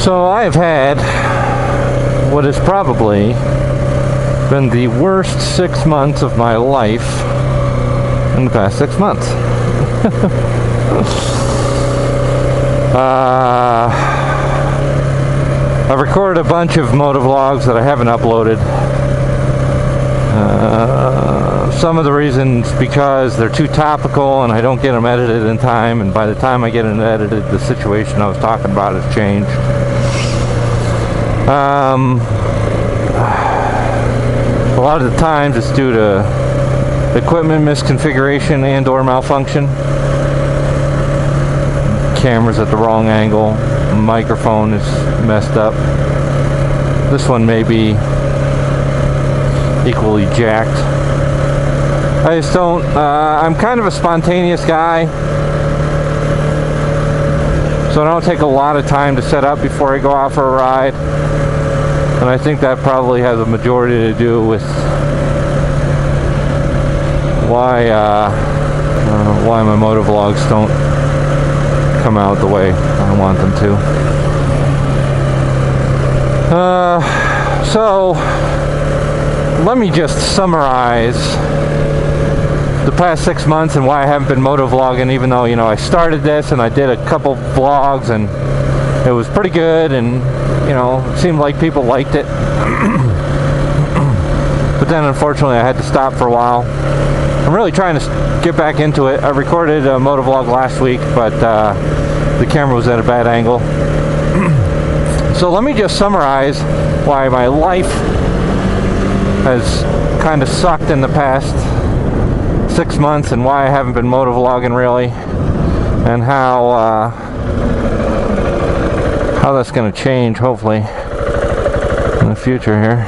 So I have had what has probably been the worst 6 months of my life in the past 6 months. I've recorded a bunch of motovlogs that I haven't uploaded. Some of the reasons because they're too topical and I don't get them edited in time, and by the time I get them edited, the situation I was talking about has changed. A lot of the times it's due to equipment misconfiguration and or malfunction. Camera's at the wrong angle, microphone is messed up. This one may be equally jacked. I just don't, I'm kind of a spontaneous guy, so I don't take a lot of time to set up before I go out for a ride, and I think that probably has a majority to do with why my motovlogs don't come out the way I want them to. So let me just summarize the past 6 months and why I haven't been motovlogging, even though, you know, I started this and I did a couple vlogs and it was pretty good, and, you know, it seemed like people liked it. But then unfortunately I had to stop for a while. I'm really trying to get back into it. I recorded a motovlog last week, but the camera was at a bad angle. So let me just summarize why my life has kind of sucked in the past 6 months and why I haven't been motovlogging really, and how that's going to change hopefully in the future here.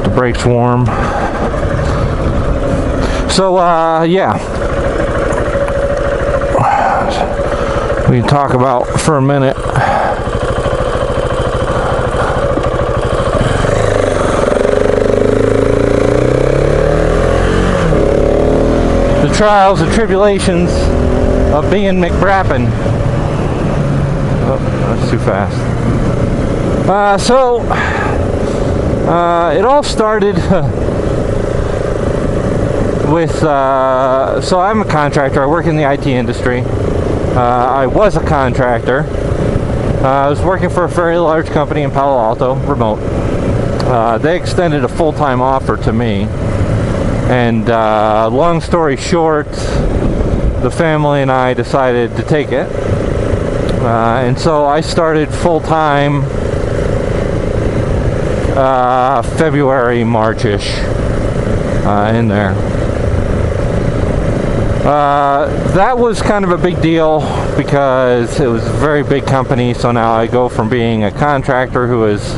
The brakes warm. So, yeah, we can talk about for a minute the trials and tribulations of being McBrappin. Oh, that's too fast. It all started with, so I'm a contractor. I work in the IT industry. I was a contractor. I was working for a very large company in Palo Alto, remote. They extended a full-time offer to me, and long story short, the family and I decided to take it, and so I started full-time February, March-ish in there. That was kind of a big deal because it was a very big company, so now I go from being a contractor who is,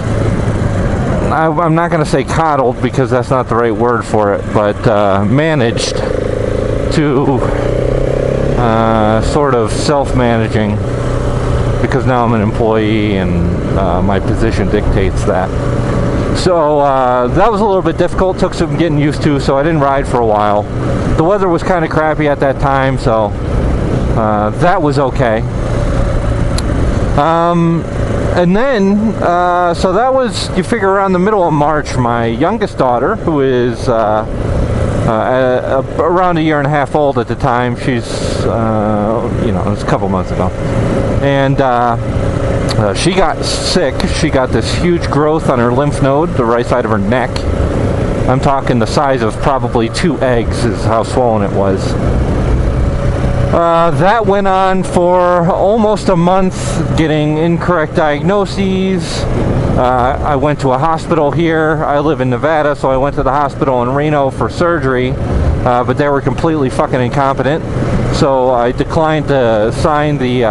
I'm not going to say coddled because that's not the right word for it, but managed, to sort of self-managing, because now I'm an employee and my position dictates that. So that was a little bit difficult, took some getting used to, so I didn't ride for a while. The weather was kind of crappy at that time, so that was okay. And then, so that was, you figure, around the middle of March. My youngest daughter, who is around a year and a half old at the time, she's, you know, it was a couple months ago, and she got sick. She got this huge growth on her lymph node, the right side of her neck. I'm talking the size of probably 2 eggs is how swollen it was. That went on for almost a month, getting incorrect diagnoses. I went to a hospital here. I live in Nevada, so I went to the hospital in Reno for surgery, but they were completely fucking incompetent. So I declined to sign the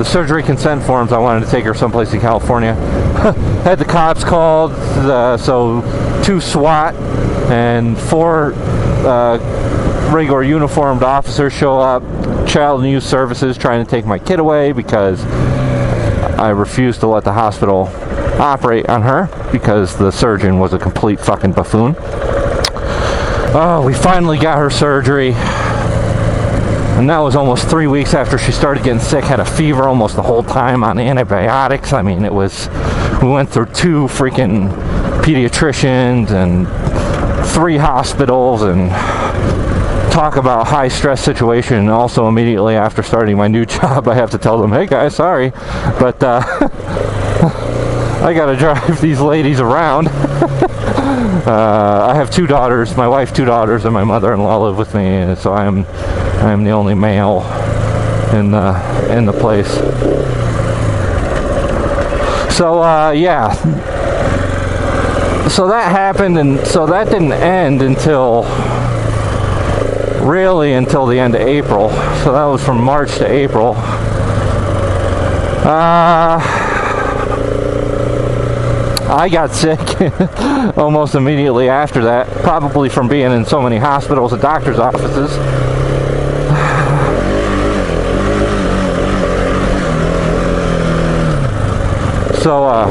surgery consent forms. I wanted to take her someplace in California. Had the cops called, so 2 SWAT and 4 regular uniformed officers show up. child and youth services trying to take my kid away because I refused to let the hospital operate on her because the surgeon was a complete fucking buffoon. Oh, we finally got her surgery. And that was almost 3 weeks after she started getting sick, had a fever almost the whole time on antibiotics. I mean, we went through 2 freaking pediatricians and 3 hospitals, and talk about high stress situation. And also immediately after starting my new job, I have to tell them, hey guys, sorry, but I gotta drive these ladies around. I have 2 daughters, my wife, 2 daughters, and my mother-in-law live with me, and so I am the only male in the place. So yeah, so that happened, and so that didn't end until the end of April. So that was from March to April. I got sick almost immediately after that, probably from being in so many hospitals and doctor's offices. So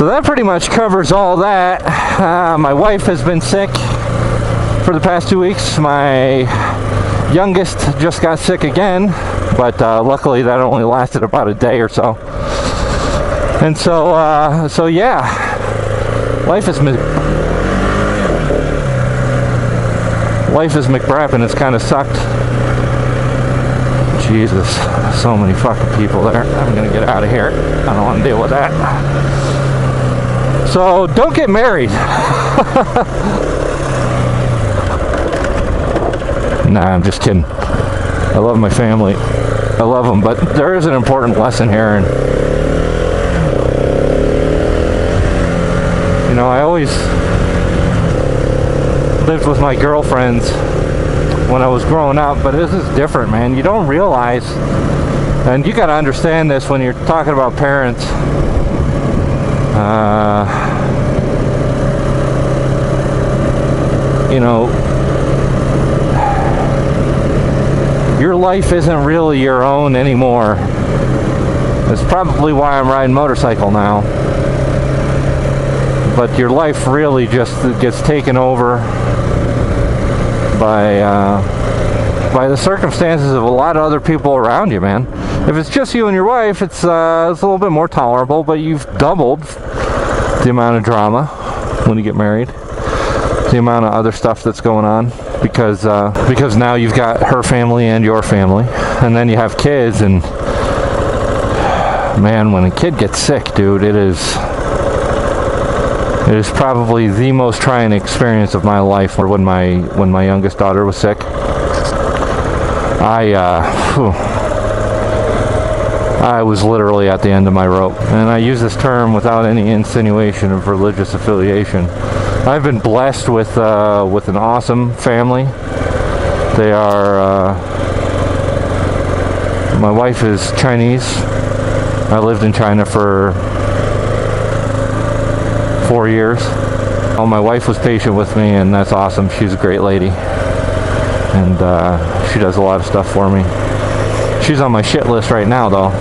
that pretty much covers all that. My wife has been sick for the past 2 weeks. My youngest just got sick again, but luckily that only lasted about a day or so. And so yeah, life is McBrappin'. It's kind of sucked. Jesus, so many fucking people there. I'm gonna get out of here. I don't want to deal with that. So don't get married. Nah, I'm just kidding. I love my family. I love them, but there is an important lesson here. And you know, I always lived with my girlfriends when I was growing up, but this is different, man. You don't realize, and you got to understand this when you're talking about parents. You know, your life isn't really your own anymore. That's probably why I'm riding motorcycle now. But your life really just gets taken over by the circumstances of a lot of other people around you, man. If it's just you and your wife, it's a little bit more tolerable, but you've doubled the amount of drama when you get married, the amount of other stuff that's going on, because now you've got her family and your family, and then you have kids, and man, when a kid gets sick, dude, it is probably the most trying experience of my life. Or when my youngest daughter was sick, I was literally at the end of my rope. And I use this term without any insinuation of religious affiliation. I've been blessed with an awesome family. They are, my wife is Chinese. I lived in China for 4 years. Oh, my wife was patient with me, and that's awesome. She's a great lady. And she does a lot of stuff for me. She's on my shit list right now, though,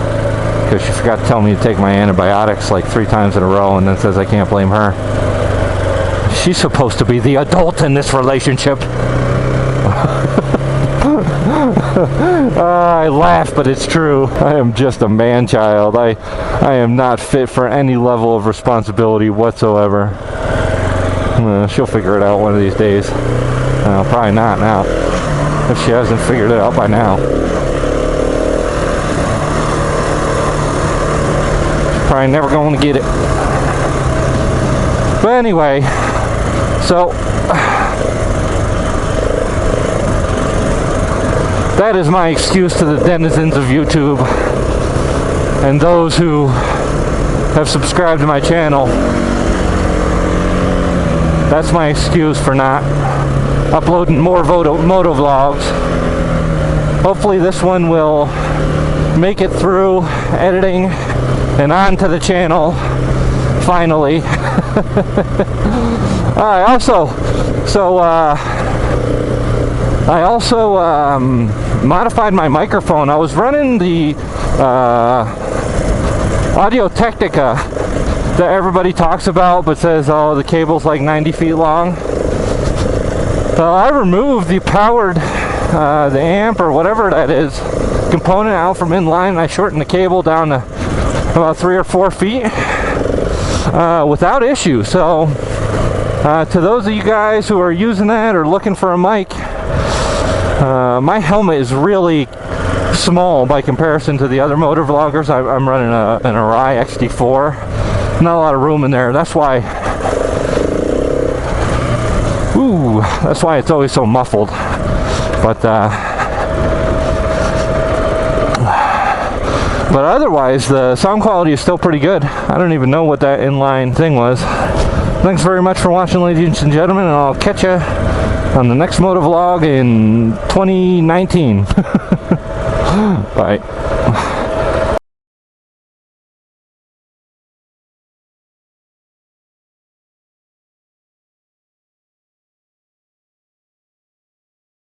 because she forgot to tell me to take my antibiotics like 3 times in a row, and then says I can't blame her. She's supposed to be the adult in this relationship. I laugh, but it's true. I am just a man-child. I am not fit for any level of responsibility whatsoever. She'll figure it out one of these days. Probably not now, if she hasn't figured it out by now. She's probably never going to get it. But anyway, so that is my excuse to the denizens of YouTube and those who have subscribed to my channel. That's my excuse for not uploading more motovlogs. Hopefully this one will make it through editing and onto the channel finally. I also modified my microphone. I was running the Audio Technica that everybody talks about, but says, oh, the cable's like 90 feet long. So I removed the powered, the amp or whatever that is, component out from inline, and I shortened the cable down to about 3 or 4 feet without issue. So to those of you guys who are using that or looking for a mic, my helmet is really small by comparison to the other Motovloggers. I'm running an Arai XT4. Not a lot of room in there. That's why it's always so muffled. But otherwise, the sound quality is still pretty good. I don't even know what that inline thing was. Thanks very much for watching, ladies and gentlemen, and I'll catch you on the next Motovlog in 2019. Bye.